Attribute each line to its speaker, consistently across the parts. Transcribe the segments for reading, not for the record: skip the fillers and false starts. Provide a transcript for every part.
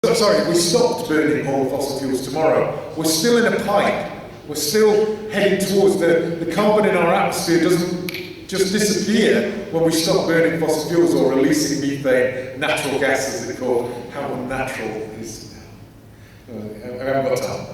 Speaker 1: Sorry, we stopped burning all fossil fuels tomorrow, we're still in a pipe. We're still heading towards the carbon in our atmosphere doesn't just disappear when we stop burning fossil fuels or releasing methane, natural gas as it's called. How unnatural is now? I haven't got time.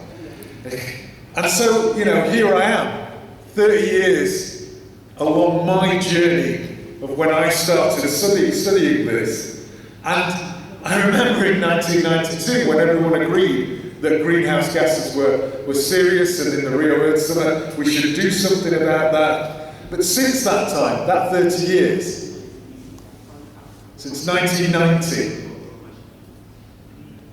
Speaker 1: And so, you know, here I am, 30 years along my journey of when I started studying this. And I remember in 1992 when everyone agreed that greenhouse gases were serious and in the Rio Earth Summit we should do something about that. But since that time, that 30 years, since 1990,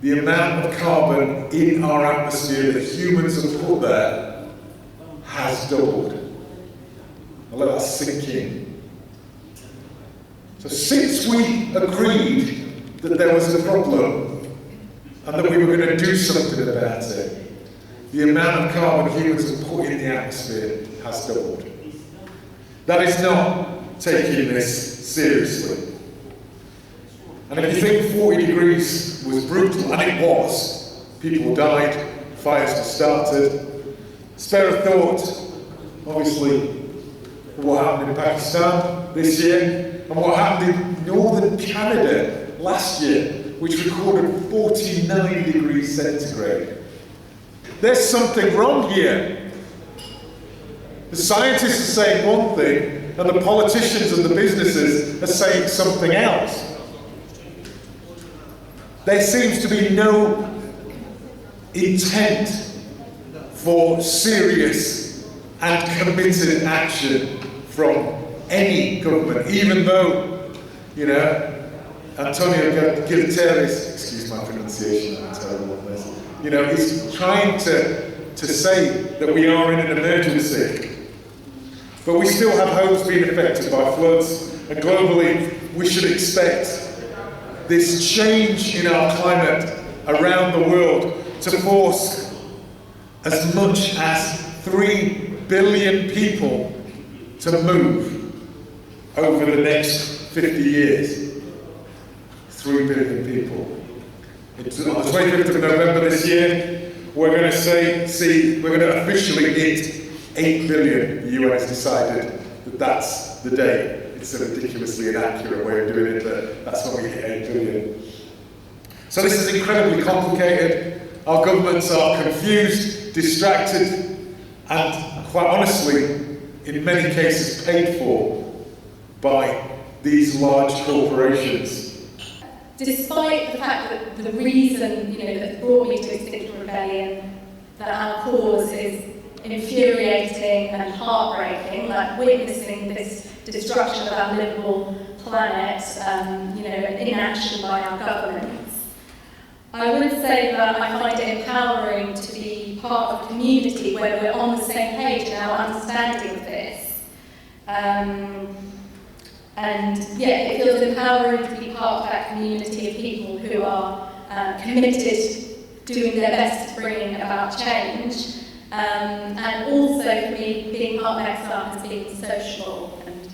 Speaker 1: the amount of carbon in our atmosphere that humans have put there has doubled. I'll let that sink in. So since we agreed that there was a problem and that we were going to do something about it, the amount of carbon humans have put in the atmosphere has doubled. That is not taking this seriously. And if you think 40 degrees was brutal, and it was, people died, fires were started, spare a thought, obviously, for what happened in Pakistan this year, and what happened in northern Canada last year, which recorded 49 degrees centigrade. There's something wrong here. The scientists are saying one thing, and the politicians and the businesses are saying something else. There seems to be no intent for serious and committed action from any government, even though, you know, Antonio Guterres, excuse my pronunciation, I'm terrible at this, you know, he's trying to say that we are in an emergency. But we still have homes being affected by floods, and globally we should expect this change in our climate around the world to force as much as 3 billion people to move over the next 50 years. 3 billion people. On the 25th of November this year, we're going to officially hit 8 billion. The UN has decided that that's the day. It's a ridiculously inaccurate way of doing it, but that's when we hit 8 billion. So this is incredibly complicated. Our governments are confused, distracted, and quite honestly, in many cases paid for by these large corporations.
Speaker 2: Despite the fact that the reason, you know, that brought me to Extinction Rebellion, that our cause is infuriating and heartbreaking, like witnessing this destruction of our livable planet, you know, inaction by our governments, I would say that I find it empowering to be part of a community where we're on the same page in our understanding of this. And yeah, it feels empowering to be part of that community of people who are committed, doing their best to bringing about change. And also for me, being part of Exile has been social and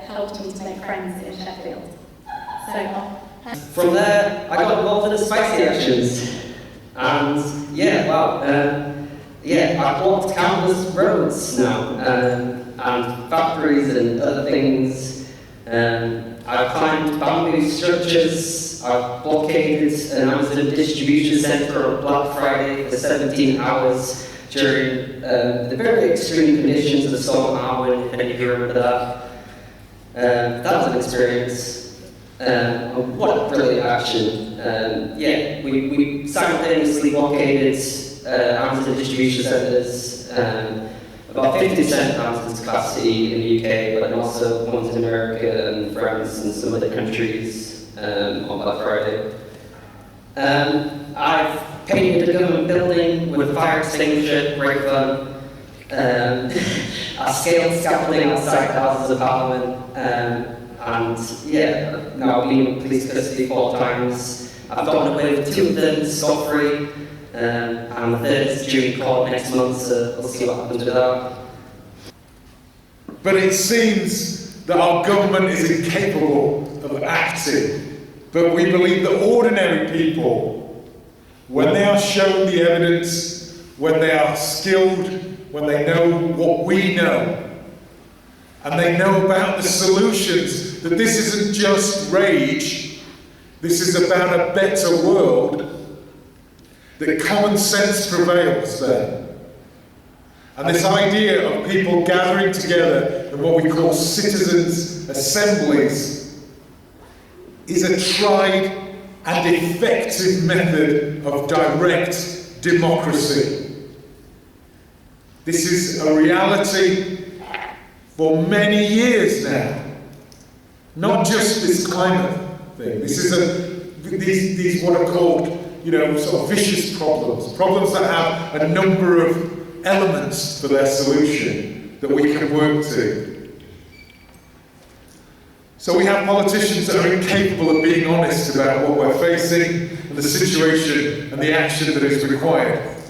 Speaker 2: helped me to make friends in Sheffield. So,
Speaker 3: from there, I got involved in the spicy actions. And I've walked countless roads now, and factories and other things. I've climbed bamboo structures, I've blockaded an Amazon distribution centre on Black Friday for 17 hours during the very extreme conditions of the Storm Arwen, if any of you remember that. That was an experience. What a brilliant action. We simultaneously blockaded Amazon distribution centres, about 50% of Amazon's capacity in the UK, but also ones in America and France and some other countries on Black Friday. I've painted a government building with a fire extinguisher, great fun. I scaled scaffolding outside the Houses of Parliament, now I've been in police custody 4 times. I've gotten away with 2 of them scot-free. And the 3rd is due in court next month, so we'll see what happens with that.
Speaker 1: But it seems that our government is incapable of acting. But we believe that ordinary people when they are shown the evidence, when they are skilled, when they know what we know, and they know about the solutions, that this isn't just rage, this is about a better world, that common sense prevails there. And this idea of people gathering together in what we call citizens' assemblies is a tried and effective method of direct democracy. This is a reality for many years now. Not just this climate thing. This is these what are called, sort of vicious problems. Problems that have a number of elements for their solution that we can work to. So we have politicians that are incapable of being honest about what we're facing and the situation and the action that is required.